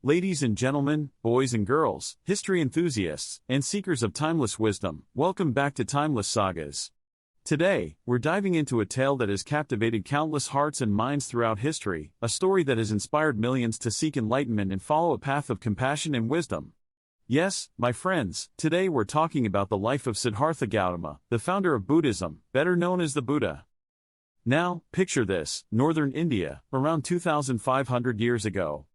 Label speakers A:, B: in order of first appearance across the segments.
A: Ladies and gentlemen, boys and girls, history enthusiasts, and seekers of timeless wisdom, welcome back to Timeless Sagas. Today, we're diving into a tale that has captivated countless hearts and minds throughout history, a story that has inspired millions to seek enlightenment and follow a path of compassion and wisdom. Yes, my friends, today we're talking about the life of Siddhartha Gautama, the founder of Buddhism, better known as the Buddha. Now, picture this: northern India, around 2,500 years ago.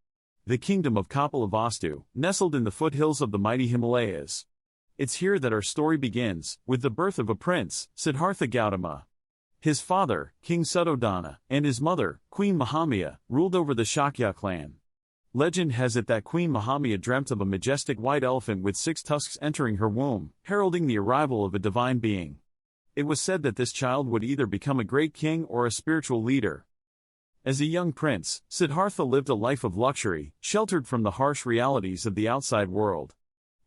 A: The kingdom of Kapilavastu, nestled in the foothills of the mighty Himalayas. It's here that our story begins, with the birth of a prince, Siddhartha Gautama. His father, King Suddhodana, and his mother, Queen Mahamaya, ruled over the Shakya clan. Legend has it that Queen Mahamaya dreamt of a majestic white elephant with 6 tusks entering her womb, heralding the arrival of a divine being. It was said that this child would either become a great king or a spiritual leader. As a young prince, Siddhartha lived a life of luxury, sheltered from the harsh realities of the outside world.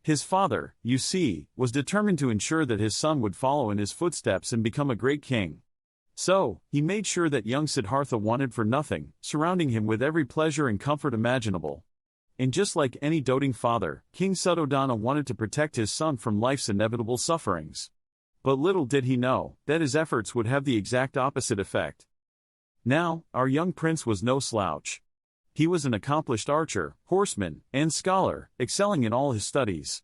A: His father, you see, was determined to ensure that his son would follow in his footsteps and become a great king. So, he made sure that young Siddhartha wanted for nothing, surrounding him with every pleasure and comfort imaginable. And just like any doting father, King Suddhodana wanted to protect his son from life's inevitable sufferings. But little did he know that his efforts would have the exact opposite effect. Now, our young prince was no slouch. He was an accomplished archer, horseman, and scholar, excelling in all his studies.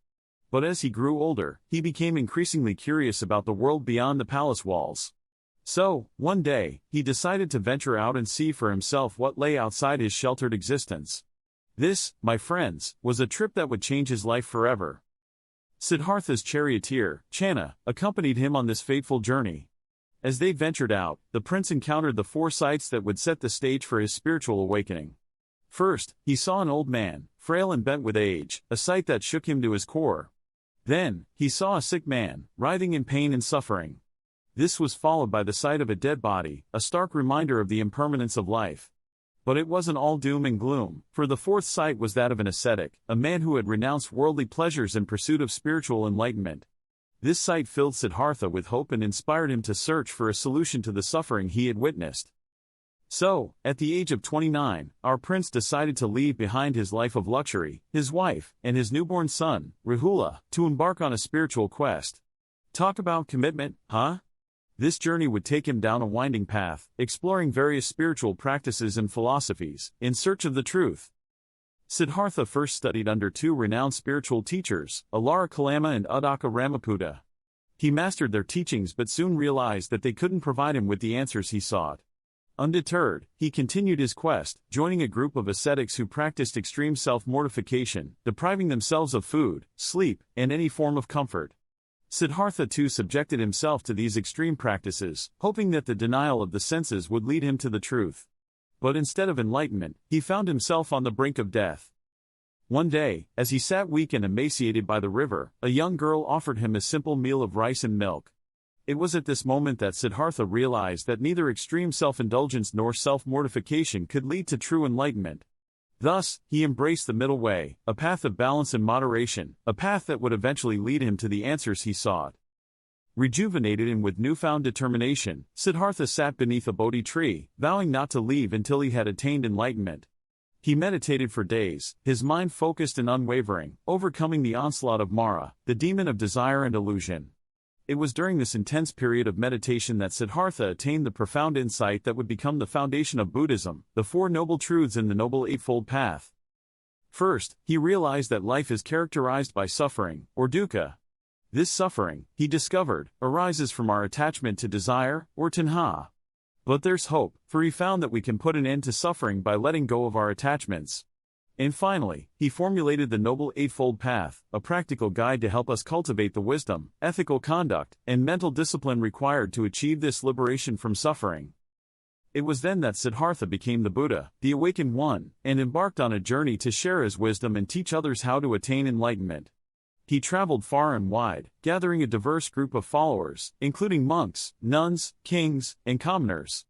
A: But as he grew older, he became increasingly curious about the world beyond the palace walls. So, one day, he decided to venture out and see for himself what lay outside his sheltered existence. This, my friends, was a trip that would change his life forever. Siddhartha's charioteer, Channa, accompanied him on this fateful journey. As they ventured out, the prince encountered the 4 sights that would set the stage for his spiritual awakening. First, he saw an old man, frail and bent with age, a sight that shook him to his core. Then, he saw a sick man, writhing in pain and suffering. This was followed by the sight of a dead body, a stark reminder of the impermanence of life. But it wasn't all doom and gloom, for the 4th sight was that of an ascetic, a man who had renounced worldly pleasures in pursuit of spiritual enlightenment. This sight filled Siddhartha with hope and inspired him to search for a solution to the suffering he had witnessed. So, at the age of 29, our prince decided to leave behind his life of luxury, his wife, and his newborn son, Rahula, to embark on a spiritual quest. Talk about commitment, huh? This journey would take him down a winding path, exploring various spiritual practices and philosophies, in search of the truth. Siddhartha first studied under 2 renowned spiritual teachers, Alara Kalama and Uddaka Ramaputta. He mastered their teachings but soon realized that they couldn't provide him with the answers he sought. Undeterred, he continued his quest, joining a group of ascetics who practiced extreme self-mortification, depriving themselves of food, sleep, and any form of comfort. Siddhartha too subjected himself to these extreme practices, hoping that the denial of the senses would lead him to the truth. But instead of enlightenment, he found himself on the brink of death. One day, as he sat weak and emaciated by the river, a young girl offered him a simple meal of rice and milk. It was at this moment that Siddhartha realized that neither extreme self-indulgence nor self-mortification could lead to true enlightenment. Thus, he embraced the middle way, a path of balance and moderation, a path that would eventually lead him to the answers he sought. Rejuvenated and with newfound determination, Siddhartha sat beneath a Bodhi tree, vowing not to leave until he had attained enlightenment. He meditated for days, his mind focused and unwavering, overcoming the onslaught of Mara, the demon of desire and illusion. It was during this intense period of meditation that Siddhartha attained the profound insight that would become the foundation of Buddhism, the 4 noble truths in the Noble Eightfold Path. First, he realized that life is characterized by suffering, or dukkha. This suffering, he discovered, arises from our attachment to desire, or tanha. But there's hope, for he found that we can put an end to suffering by letting go of our attachments. And finally, he formulated the Noble Eightfold Path, a practical guide to help us cultivate the wisdom, ethical conduct, and mental discipline required to achieve this liberation from suffering. It was then that Siddhartha became the Buddha, the awakened one, and embarked on a journey to share his wisdom and teach others how to attain enlightenment. He traveled far and wide, gathering a diverse group of followers, including monks, nuns, kings, and commoners.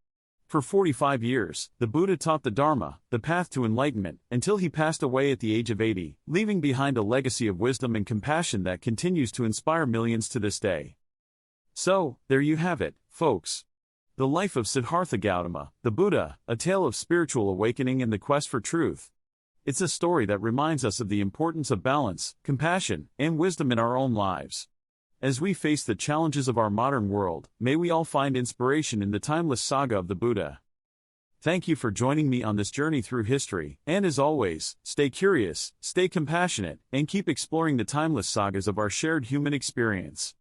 A: For 45 years, the Buddha taught the Dharma, the path to enlightenment, until he passed away at the age of 80, leaving behind a legacy of wisdom and compassion that continues to inspire millions to this day. So, there you have it, folks. The life of Siddhartha Gautama, the Buddha, a tale of spiritual awakening and the quest for truth. It's a story that reminds us of the importance of balance, compassion, and wisdom in our own lives. As we face the challenges of our modern world, may we all find inspiration in the timeless saga of the Buddha. Thank you for joining me on this journey through history, and as always, stay curious, stay compassionate, and keep exploring the timeless sagas of our shared human experience.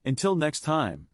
A: Until next time.